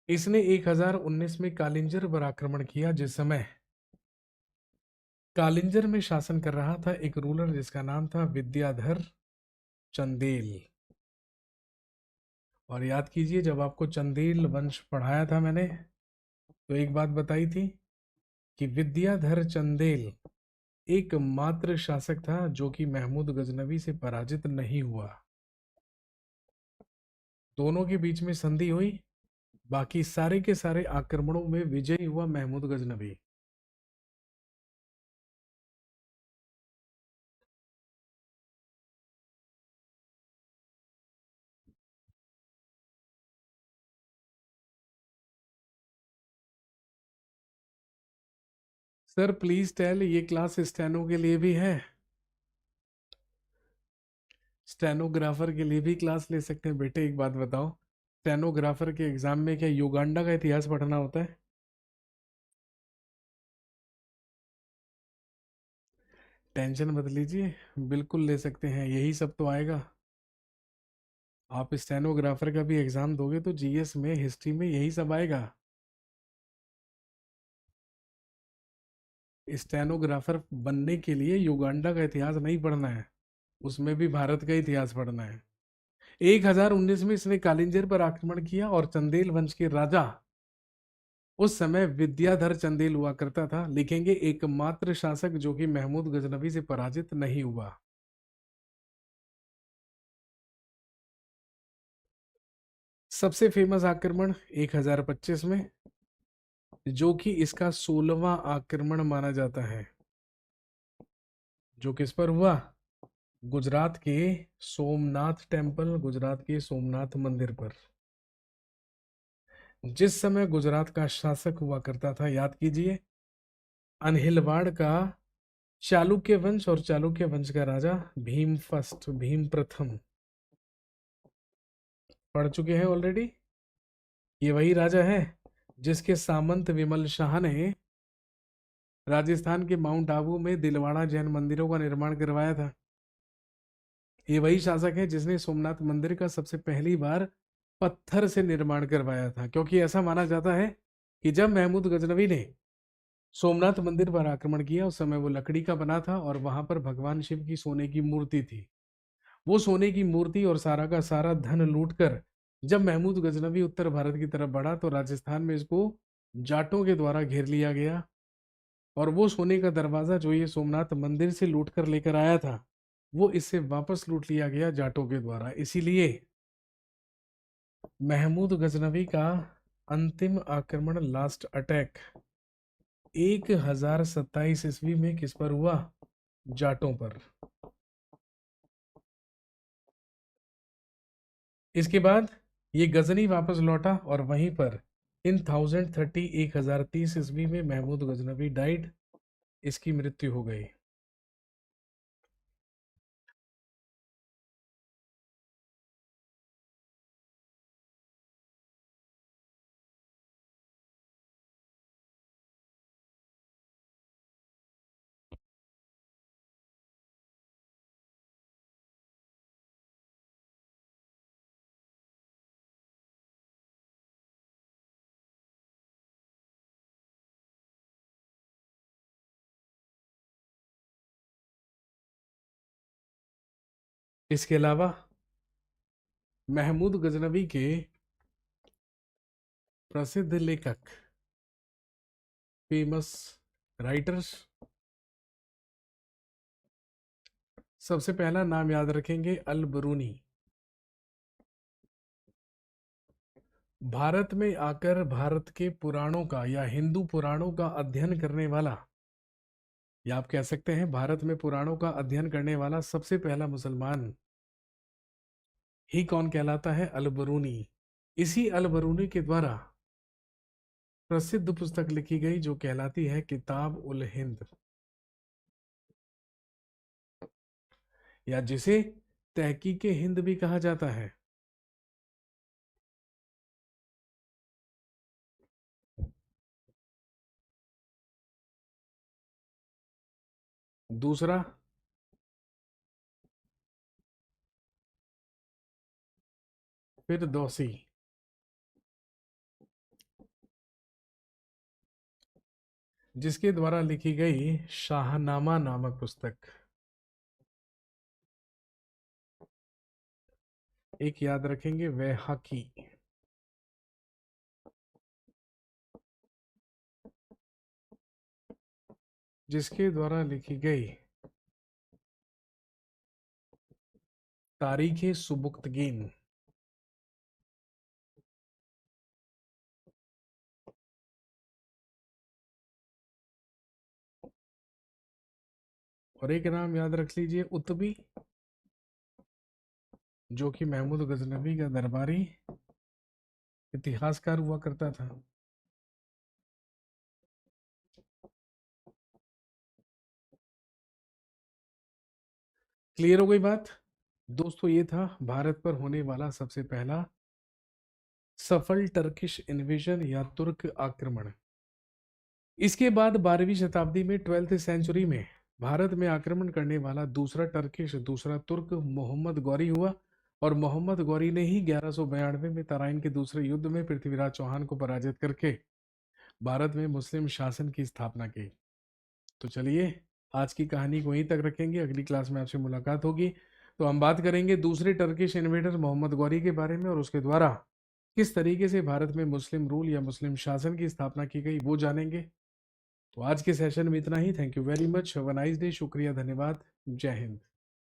इसने 1019 में कालिंजर पर आक्रमण किया, जिस समय कालिंजर में शासन कर रहा था एक रूलर जिसका नाम था विद्याधर चंदेल। और याद कीजिए, जब आपको चंदेल वंश पढ़ाया था मैंने, तो एक बात बताई थी कि विद्याधर चंदेल एकमात्र शासक था जो कि महमूद गजनवी से पराजित नहीं हुआ। दोनों के बीच में संधि हुई, बाकी सारे के सारे आक्रमणों में विजयी हुआ Mahmud Ghaznavi. Sir please tell, ये क्लास स्टेनो के लिए भी है, स्टेनोग्राफर के लिए भी क्लास ले सकते हैं। बेटे एक बात बताओ, स्टेनोग्राफर के एग्जाम में क्या युगांडा का इतिहास पढ़ना होता है? टेंशन मत लीजिए, बिल्कुल ले सकते हैं, यही सब तो आएगा। आप स्टेनोग्राफर का भी एग्जाम दोगे तो जीएस में, हिस्ट्री में यही सब आएगा। स्टेनोग्राफर बनने के लिए युगांडा का इतिहास नहीं पढ़ना है, उसमें भी भारत का इतिहास पढ़ना है। 1019 में इसने कालिंजर पर आक्रमण किया और चंदेल वंश के राजा, उस समय विद्याधर चंदेल हुआ करता था, लिखेंगे एकमात्र शासक जो कि महमूद गजनवी से पराजित नहीं हुआ। सबसे फेमस आक्रमण 1025 में, जो कि इसका 16वां आक्रमण माना जाता है, जो किस पर हुआ? गुजरात के सोमनाथ टेम्पल, गुजरात के सोमनाथ मंदिर पर। जिस समय गुजरात का शासक हुआ करता था, याद कीजिए, अनहिलवाड़ का चालुक्य वंश, और चालुक्य वंश का राजा भीम फर्स्ट, भीम प्रथम, पढ़ चुके हैं ऑलरेडी। ये वही राजा है जिसके सामंत विमल शाह ने राजस्थान के माउंट आबू में दिलवाड़ा जैन मंदिरों का निर्माण करवाया था। ये वही शासक है जिसने सोमनाथ मंदिर का सबसे पहली बार पत्थर से निर्माण करवाया था, क्योंकि ऐसा माना जाता है कि जब महमूद गजनवी ने सोमनाथ मंदिर पर आक्रमण किया, उस समय वो लकड़ी का बना था और वहां पर भगवान शिव की सोने की मूर्ति थी। वो सोने की मूर्ति और सारा का सारा धन लूटकर जब महमूद गजनवी उत्तर भारत की तरफ बढ़ा, तो राजस्थान में इसको जाटों के द्वारा घेर लिया गया, और वो सोने का दरवाजा जो ये सोमनाथ मंदिर से लूट कर लेकर आया था, वो इससे वापस लूट लिया गया जाटों के द्वारा। इसीलिए महमूद गजनवी का अंतिम आक्रमण, लास्ट अटैक, 1027 ईस्वी में किस पर हुआ? जाटों पर। इसके बाद ये गजनी वापस लौटा और वहीं पर इन 1030 ईस्वी में महमूद गजनवी डाइड, इसकी मृत्यु हो गई। इसके अलावा महमूद गजनवी के प्रसिद्ध लेखक, फेमस राइटर्स, सबसे पहला नाम याद रखेंगे अल बरूनी। भारत में आकर भारत के पुराणों का या हिंदू पुराणों का अध्ययन करने वाला, या आप कह सकते हैं भारत में पुराणों का अध्ययन करने वाला सबसे पहला मुसलमान ही कौन कहलाता है? अल बरूनी। इसी अल बरूनी के द्वारा प्रसिद्ध पुस्तक लिखी गई जो कहलाती है किताब उल हिंद, या जिसे तहकीक हिंद भी कहा जाता है। दूसरा, फिरदौसी, जिसके द्वारा लिखी गई शाहनामा नामक पुस्तक। एक याद रखेंगे, वैहाकी, जिसके द्वारा लिखी गई तारीख सुबुक्तगीन। और एक नाम याद रख लीजिए, उत्बी, जो कि महमूद गजनवी का दरबारी इतिहासकार हुआ करता था। क्लियर हो गई बात दोस्तों? ये था भारत पर होने वाला सबसे पहला सफल टर्किश इन्वेजन या तुर्क आक्रमण। इसके बाद 12वीं शताब्दी में, 12th सेंचुरी में, भारत में आक्रमण करने वाला दूसरा टर्किश, दूसरा तुर्क मोहम्मद गौरी हुआ। और मोहम्मद गौरी ने ही 1192 में तराइन के दूसरे युद्ध में पृथ्वीराज चौहान को पराजित करके भारत में मुस्लिम शासन की स्थापना की। तो चलिए, आज की कहानी को यहीं तक रखेंगे। अगली क्लास में आपसे मुलाकात होगी, तो हम बात करेंगे दूसरे टर्किश इन्वेडर मोहम्मद गौरी के बारे में, और उसके द्वारा किस तरीके से भारत में मुस्लिम रूल या मुस्लिम शासन की स्थापना की गई वो जानेंगे। तो आज के सेशन में इतना ही। Thank you very much. Have a nice day. शुक्रिया, धन्यवाद। जय हिंद।